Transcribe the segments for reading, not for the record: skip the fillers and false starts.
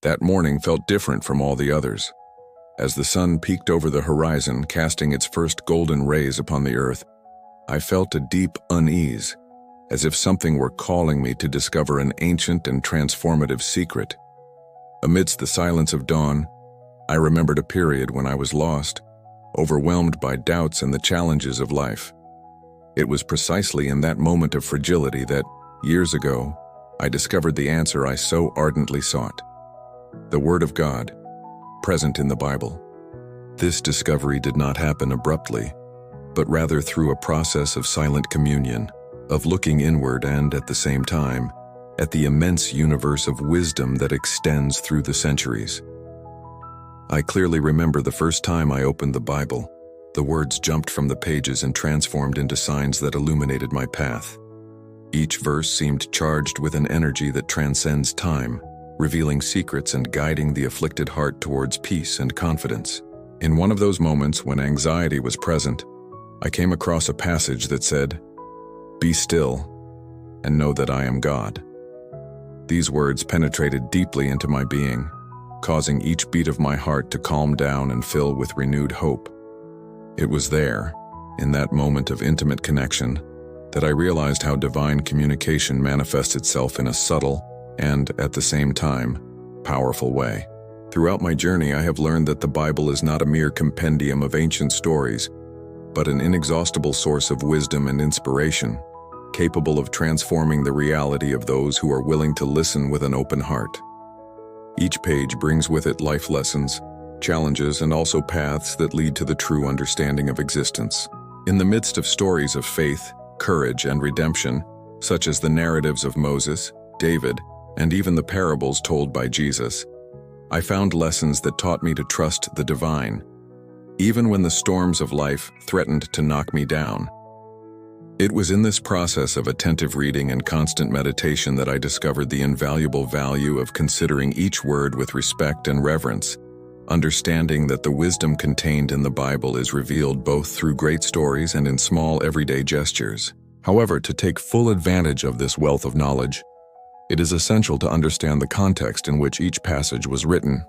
That morning felt different from all the others. As the sun peeked over the horizon, casting its first golden rays upon the earth, I felt a deep unease, as if something were calling me to discover an ancient and transformative secret. Amidst the silence of dawn, I remembered a period when I was lost, overwhelmed by doubts and the challenges of life. It was precisely in that moment of fragility that, years ago, I discovered the answer I so ardently sought: the Word of God, present in the Bible. This discovery did not happen abruptly, but rather through a process of silent communion, of looking inward and, at the same time, at the immense universe of wisdom that extends through the centuries. I clearly remember the first time I opened the Bible. The words jumped from the pages and transformed into signs that illuminated my path. Each verse seemed charged with an energy that transcends time, revealing secrets and guiding the afflicted heart towards peace and confidence. In one of those moments when anxiety was present, I came across a passage that said, "Be still and know that I am God." These words penetrated deeply into my being, causing each beat of my heart to calm down and fill with renewed hope. It was there, in that moment of intimate connection, that I realized how divine communication manifests itself in a subtle and, at the same time, powerful way. Throughout my journey, I have learned that the Bible is not a mere compendium of ancient stories, but an inexhaustible source of wisdom and inspiration, capable of transforming the reality of those who are willing to listen with an open heart. Each page brings with it life lessons, challenges, and also paths that lead to the true understanding of existence. In the midst of stories of faith, courage, and redemption, such as the narratives of Moses, David, and even the parables told by Jesus, I found lessons that taught me to trust the divine, even when the storms of life threatened to knock me down. It was in this process of attentive reading and constant meditation that I discovered the invaluable value of considering each word with respect and reverence, understanding that the wisdom contained in the Bible is revealed both through great stories and in small everyday gestures. However, to take full advantage of this wealth of knowledge, it is essential to understand the context in which each passage was written.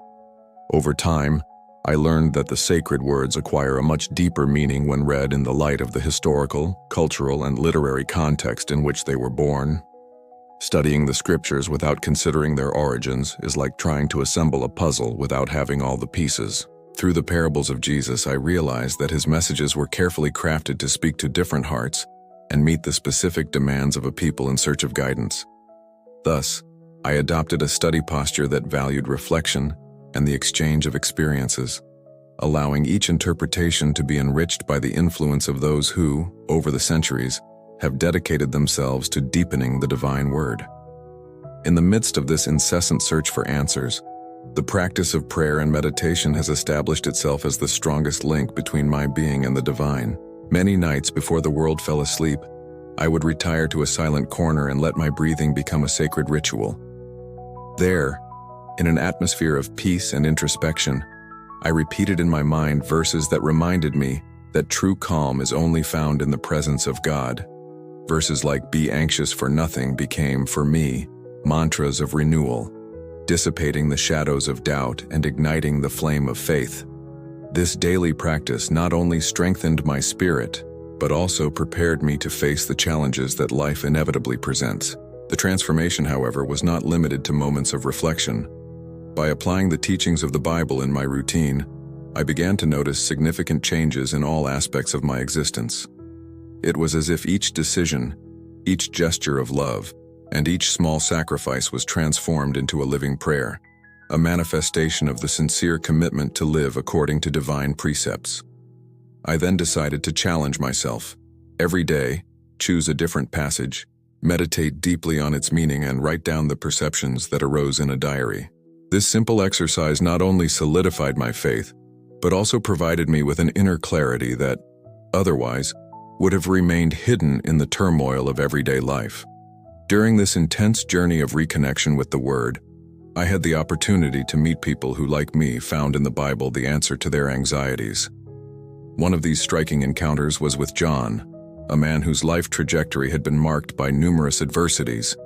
Over time, I learned that the sacred words acquire a much deeper meaning when read in the light of the historical, cultural, and literary context in which they were born. Studying the scriptures without considering their origins is like trying to assemble a puzzle without having all the pieces. Through the parables of Jesus, I realized that his messages were carefully crafted to speak to different hearts and meet the specific demands of a people in search of guidance. Thus, I adopted a study posture that valued reflection and the exchange of experiences, allowing each interpretation to be enriched by the influence of those who, over the centuries, have dedicated themselves to deepening the divine word. In the midst of this incessant search for answers, the practice of prayer and meditation has established itself as the strongest link between my being and the divine. Many nights before the world fell asleep, I would retire to a silent corner and let my breathing become a sacred ritual. There, in an atmosphere of peace and introspection, I repeated in my mind verses that reminded me that true calm is only found in the presence of God. Verses like "Be anxious for nothing" became, for me, mantras of renewal, dissipating the shadows of doubt and igniting the flame of faith. This daily practice not only strengthened my spirit, but also prepared me to face the challenges that life inevitably presents. The transformation, however, was not limited to moments of reflection. By applying the teachings of the Bible in my routine, I began to notice significant changes in all aspects of my existence. It was as if each decision, each gesture of love, and each small sacrifice was transformed into a living prayer, a manifestation of the sincere commitment to live according to divine precepts. I then decided to challenge myself. Every day, choose a different passage, meditate deeply on its meaning, and write down the perceptions that arose in a diary. This simple exercise not only solidified my faith, but also provided me with an inner clarity that, otherwise, would have remained hidden in the turmoil of everyday life. During this intense journey of reconnection with the Word, I had the opportunity to meet people who, like me, found in the Bible the answer to their anxieties. One of these striking encounters was with John, a man whose life trajectory had been marked by numerous adversities,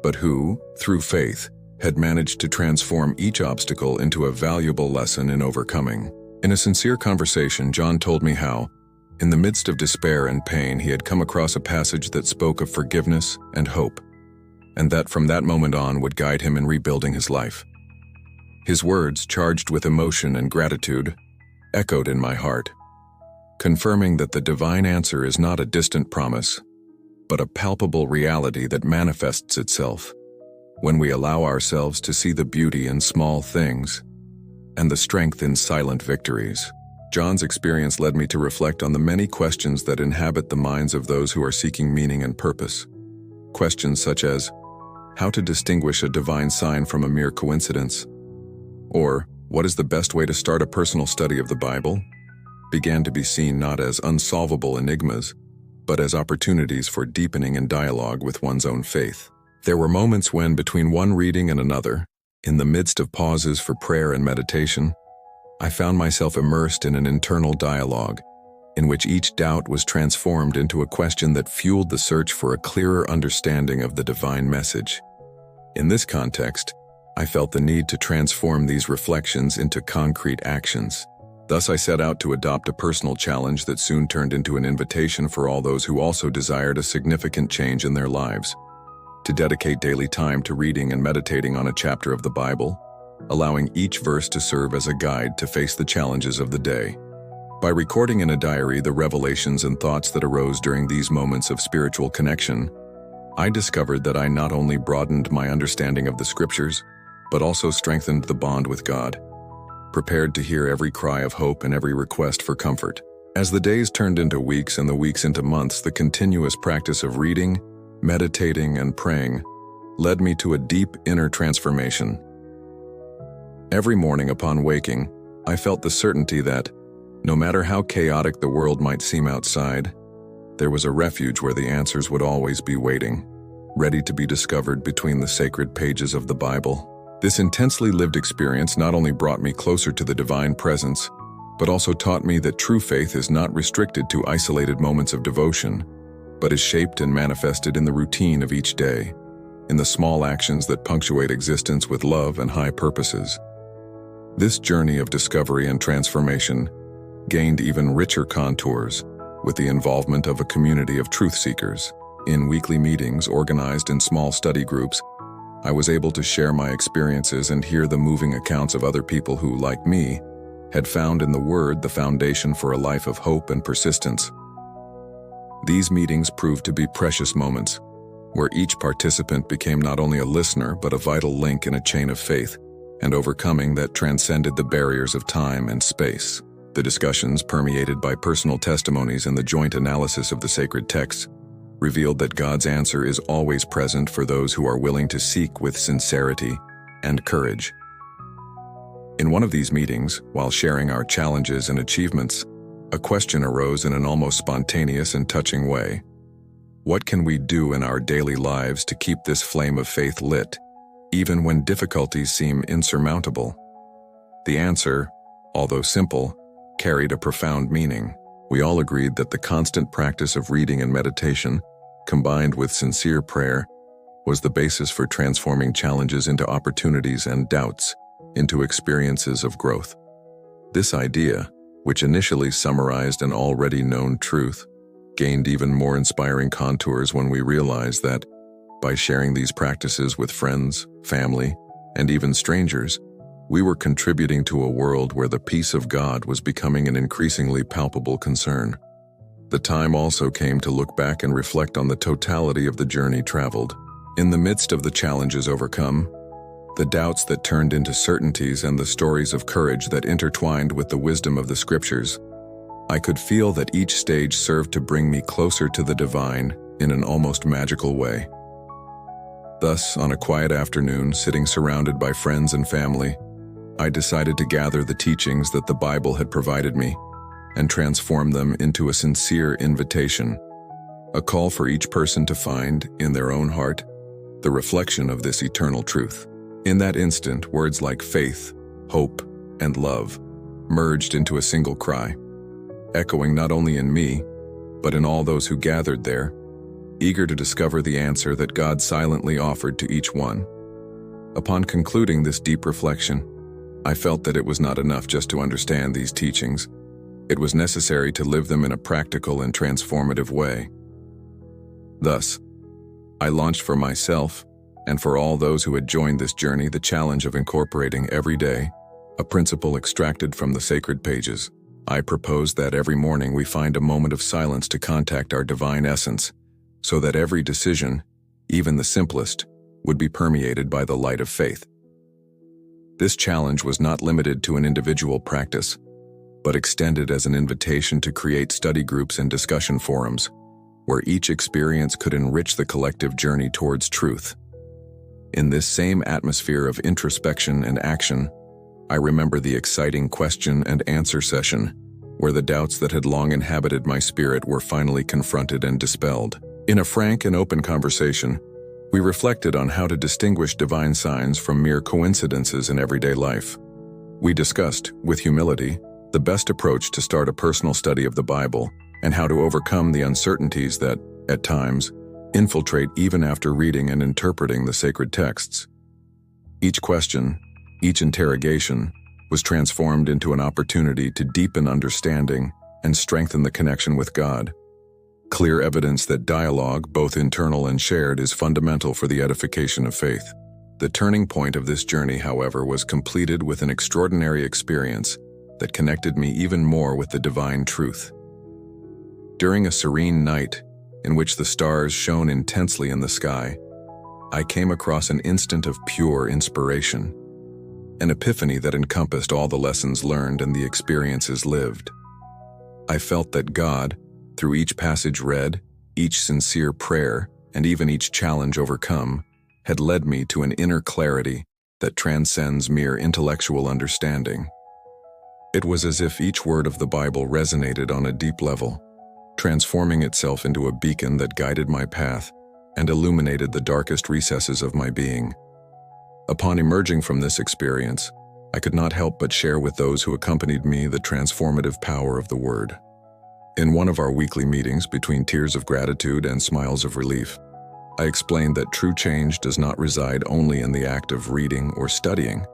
but who, through faith, had managed to transform each obstacle into a valuable lesson in overcoming. In a sincere conversation, John told me how, in the midst of despair and pain, he had come across a passage that spoke of forgiveness and hope, and that from that moment on would guide him in rebuilding his life. His words, charged with emotion and gratitude, echoed in my heart, confirming that the divine answer is not a distant promise, but a palpable reality that manifests itself when we allow ourselves to see the beauty in small things and the strength in silent victories. John's experience led me to reflect on the many questions that inhabit the minds of those who are seeking meaning and purpose. Questions such as, how to distinguish a divine sign from a mere coincidence? Or, what is the best way to start a personal study of the Bible? Began to be seen not as unsolvable enigmas, but as opportunities for deepening in dialogue with one's own faith. There were moments when, between one reading and another, in the midst of pauses for prayer and meditation, I found myself immersed in an internal dialogue in which each doubt was transformed into a question that fueled the search for a clearer understanding of the divine message. In this context, I felt the need to transform these reflections into concrete actions. Thus, I set out to adopt a personal challenge that soon turned into an invitation for all those who also desired a significant change in their lives, to dedicate daily time to reading and meditating on a chapter of the Bible, allowing each verse to serve as a guide to face the challenges of the day. By recording in a diary the revelations and thoughts that arose during these moments of spiritual connection, I discovered that I not only broadened my understanding of the Scriptures, but also strengthened the bond with God, prepared to hear every cry of hope and every request for comfort. As the days turned into weeks and the weeks into months, the continuous practice of reading, meditating, and praying led me to a deep inner transformation. Every morning upon waking, I felt the certainty that, no matter how chaotic the world might seem outside, there was a refuge where the answers would always be waiting, ready to be discovered between the sacred pages of the Bible. This intensely lived experience not only brought me closer to the divine presence, but also taught me that true faith is not restricted to isolated moments of devotion, but is shaped and manifested in the routine of each day, in the small actions that punctuate existence with love and high purposes. This journey of discovery and transformation gained even richer contours with the involvement of a community of truth seekers. In weekly meetings organized in small study groups, I was able to share my experiences and hear the moving accounts of other people who, like me, had found in the Word the foundation for a life of hope and persistence. These meetings proved to be precious moments, where each participant became not only a listener but a vital link in a chain of faith and overcoming that transcended the barriers of time and space. The discussions, permeated by personal testimonies and the joint analysis of the sacred texts, revealed that God's answer is always present for those who are willing to seek with sincerity and courage. In one of these meetings, while sharing our challenges and achievements, a question arose in an almost spontaneous and touching way. What can we do in our daily lives to keep this flame of faith lit, even when difficulties seem insurmountable? The answer, although simple, carried a profound meaning. We all agreed that the constant practice of reading and meditation, combined with sincere prayer, was the basis for transforming challenges into opportunities and doubts into experiences of growth. This idea, which initially summarized an already known truth, gained even more inspiring contours when we realized that, by sharing these practices with friends, family, and even strangers, we were contributing to a world where the peace of God was becoming an increasingly palpable concern. The time also came to look back and reflect on the totality of the journey traveled. In the midst of the challenges overcome, the doubts that turned into certainties, and the stories of courage that intertwined with the wisdom of the Scriptures, I could feel that each stage served to bring me closer to the divine in an almost magical way. Thus, on a quiet afternoon, sitting surrounded by friends and family, I decided to gather the teachings that the Bible had provided me and transform them into a sincere invitation, a call for each person to find, in their own heart, the reflection of this eternal truth. In that instant, words like faith, hope, and love merged into a single cry, echoing not only in me, but in all those who gathered there, eager to discover the answer that God silently offered to each one. Upon concluding this deep reflection, I felt that it was not enough just to understand these teachings. It was necessary to live them in a practical and transformative way. Thus, I launched for myself and for all those who had joined this journey the challenge of incorporating every day a principle extracted from the sacred pages. I proposed that every morning we find a moment of silence to contact our divine essence, so that every decision, even the simplest, would be permeated by the light of faith. This challenge was not limited to an individual practice, but extended as an invitation to create study groups and discussion forums, where each experience could enrich the collective journey towards truth. In this same atmosphere of introspection and action, I remember the exciting question and answer session, where the doubts that had long inhabited my spirit were finally confronted and dispelled. In a frank and open conversation, we reflected on how to distinguish divine signs from mere coincidences in everyday life. We discussed, with humility, the best approach to start a personal study of the Bible and how to overcome the uncertainties that, at times, infiltrate even after reading and interpreting the sacred texts. Each question, each interrogation, was transformed into an opportunity to deepen understanding and strengthen the connection with God. Clear evidence that dialogue, both internal and shared, is fundamental for the edification of faith. The turning point of this journey, however, was completed with an extraordinary experience that connected me even more with the divine truth. During a serene night, in which the stars shone intensely in the sky, I came across an instant of pure inspiration, an epiphany that encompassed all the lessons learned and the experiences lived. I felt that God, through each passage read, each sincere prayer, and even each challenge overcome, had led me to an inner clarity that transcends mere intellectual understanding. It was as if each word of the Bible resonated on a deep level, transforming itself into a beacon that guided my path and illuminated the darkest recesses of my being. Upon emerging from this experience, I could not help but share with those who accompanied me the transformative power of the Word. In one of our weekly meetings, between tears of gratitude and smiles of relief, I explained that true change does not reside only in the act of reading or studying,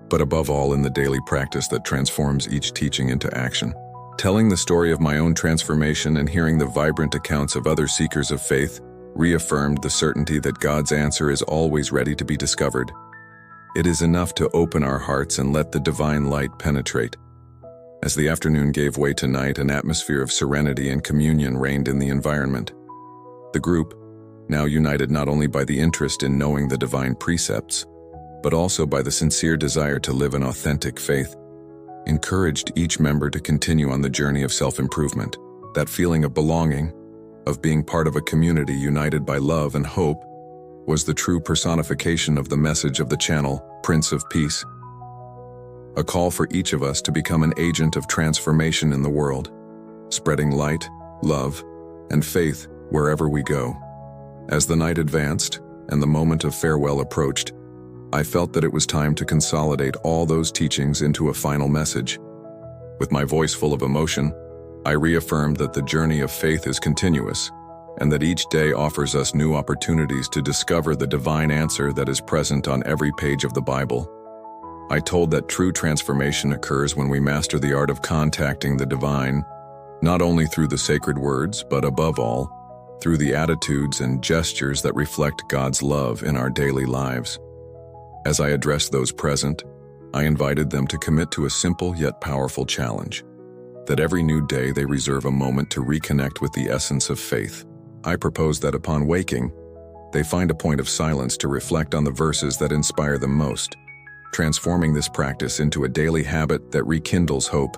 but above all in the daily practice that transforms each teaching into action. Telling the story of my own transformation and hearing the vibrant accounts of other seekers of faith reaffirmed the certainty that God's answer is always ready to be discovered. It is enough to open our hearts and let the divine light penetrate. As the afternoon gave way to night, an atmosphere of serenity and communion reigned in the environment. The group, now united not only by the interest in knowing the divine precepts, but also by the sincere desire to live an authentic faith, encouraged each member to continue on the journey of self-improvement. That feeling of belonging, of being part of a community united by love and hope, was the true personification of the message of the channel, Prince of Peace. A call for each of us to become an agent of transformation in the world, spreading light, love, and faith wherever we go. As the night advanced and the moment of farewell approached, I felt that it was time to consolidate all those teachings into a final message. With my voice full of emotion, I reaffirmed that the journey of faith is continuous, and that each day offers us new opportunities to discover the divine answer that is present on every page of the Bible. I told that true transformation occurs when we master the art of contacting the divine, not only through the sacred words, but above all, through the attitudes and gestures that reflect God's love in our daily lives. As I addressed those present, I invited them to commit to a simple yet powerful challenge, that every new day they reserve a moment to reconnect with the essence of faith. I proposed that upon waking, they find a point of silence to reflect on the verses that inspire them most, transforming this practice into a daily habit that rekindles hope,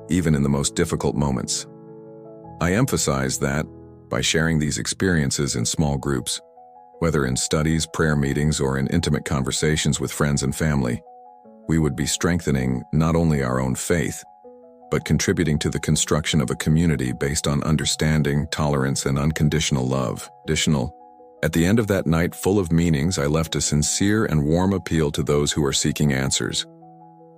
even in the most difficult moments. I emphasize that, by sharing these experiences in small groups, whether in studies, prayer meetings, or in intimate conversations with friends and family, we would be strengthening not only our own faith, but contributing to the construction of a community based on understanding, tolerance, and unconditional love. At the end of that night full of meanings, I left a sincere and warm appeal to those who are seeking answers.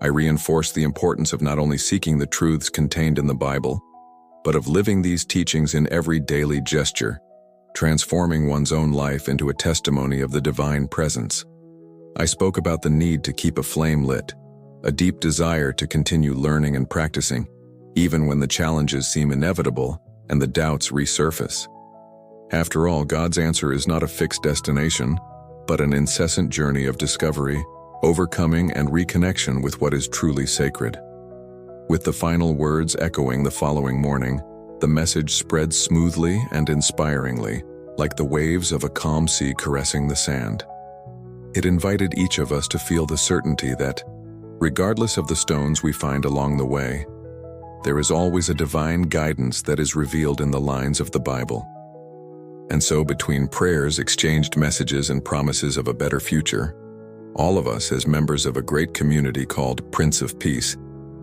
I reinforced the importance of not only seeking the truths contained in the Bible, but of living these teachings in every daily gesture, transforming one's own life into a testimony of the divine presence. I spoke about the need to keep a flame lit, a deep desire to continue learning and practicing, even when the challenges seem inevitable and the doubts resurface. After all, God's answer is not a fixed destination, but an incessant journey of discovery, overcoming, and reconnection with what is truly sacred. With the final words echoing the following morning, the message spread smoothly and inspiringly, like the waves of a calm sea caressing the sand. It invited each of us to feel the certainty that, regardless of the stones we find along the way, there is always a divine guidance that is revealed in the lines of the Bible. And so, between prayers, exchanged messages, and promises of a better future, all of us, as members of a great community called Prince of Peace,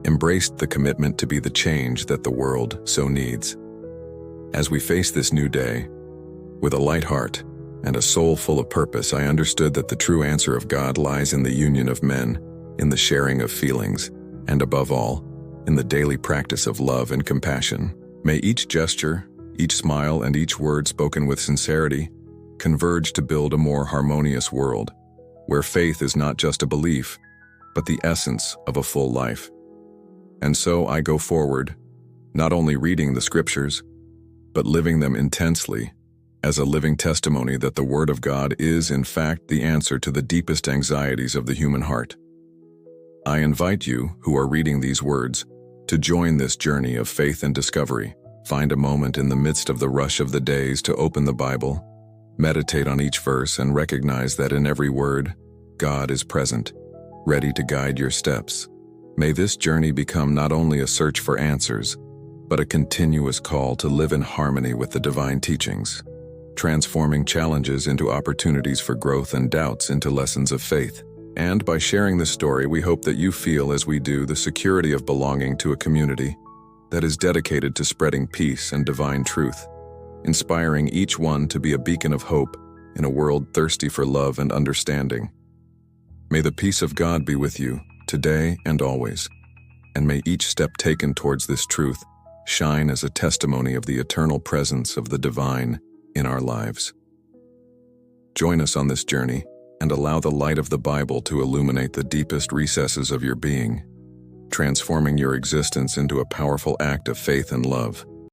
embraced the commitment to be the change that the world so needs. As we face this new day, with a light heart and a soul full of purpose, I understood that the true answer of God lies in the union of men, in the sharing of feelings, and above all, in the daily practice of love and compassion. May each gesture, each smile, and each word spoken with sincerity converge to build a more harmonious world, where faith is not just a belief, but the essence of a full life. And so I go forward, not only reading the scriptures, but living them intensely, as a living testimony that the Word of God is, in fact, the answer to the deepest anxieties of the human heart. I invite you, who are reading these words, to join this journey of faith and discovery. Find a moment in the midst of the rush of the days to open the Bible, meditate on each verse, and recognize that in every word, God is present, ready to guide your steps. May this journey become not only a search for answers, but a continuous call to live in harmony with the divine teachings, transforming challenges into opportunities for growth and doubts into lessons of faith. And by sharing this story, we hope that you feel, as we do, the security of belonging to a community that is dedicated to spreading peace and divine truth, inspiring each one to be a beacon of hope in a world thirsty for love and understanding. May the peace of God be with you, today and always, and may each step taken towards this truth shine as a testimony of the eternal presence of the divine in our lives. Join us on this journey and allow the light of the Bible to illuminate the deepest recesses of your being, transforming your existence into a powerful act of faith and love.